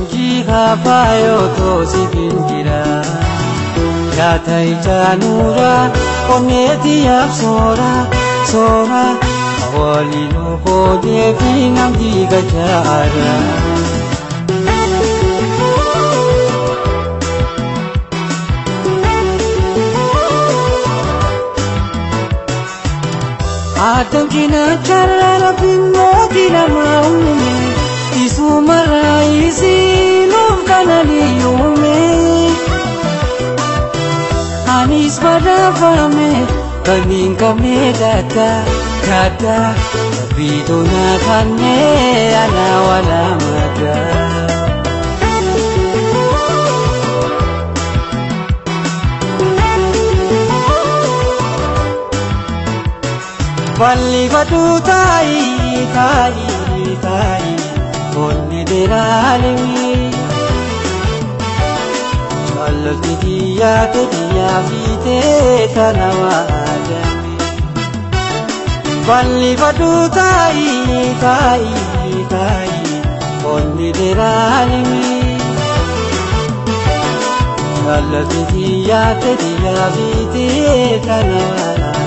Kapayo to sibingira Yatai janura Oneti apsora Sora Awali loko devinam diga jara Adam kina charala pinno kina maume Isumara isi kanaliyume anis badafame kaning kame data kata bito na kane ana wala mada Walli batu tai tai tai onni deralimi Dia dia vite tanawada Valli vadu tai tai tai onni deralimi Alla dia vite tanawada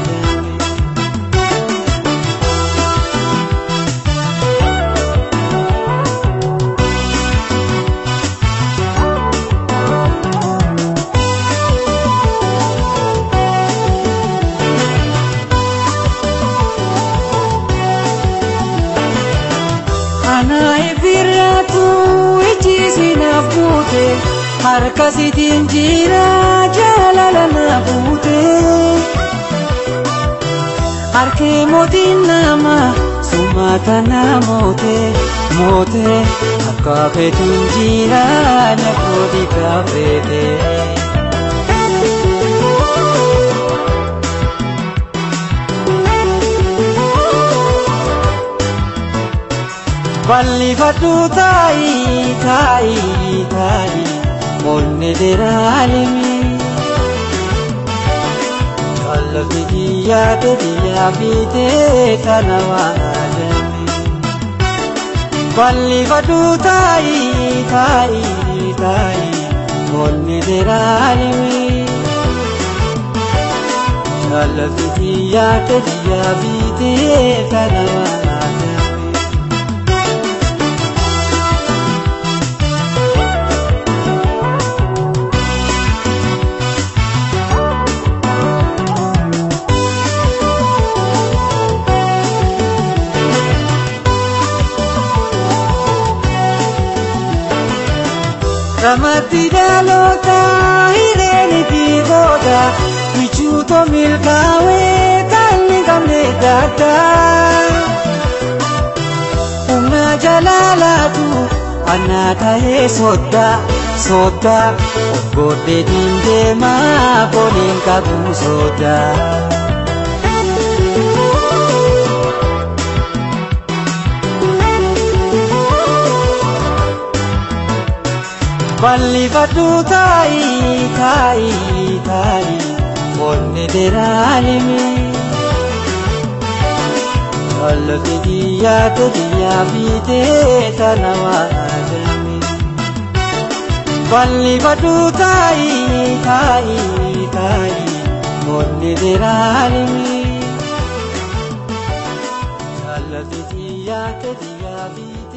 Anai viratu ijisi nafute Harkasi tinjira jalala nafute Harke motin nama sumata namote Mote akafe tinjira nakodi kafete Valli vadu tai tai tai Monne deralimi Alla dia vite kanawadami Valli vadu tai tai tai Monne deralimi Alla dia vite kanawadami Ramati dalota hireni pigoda Michuto milkawe kalli kamne data Unga jalalatu anata he soda soda Ogode dindema ponin kabu soda Valli vadu tai tai tai Monne deralimi Alla dia vite tanawadami Valli vadu tai tai tai Monne deralimi Alla dia vite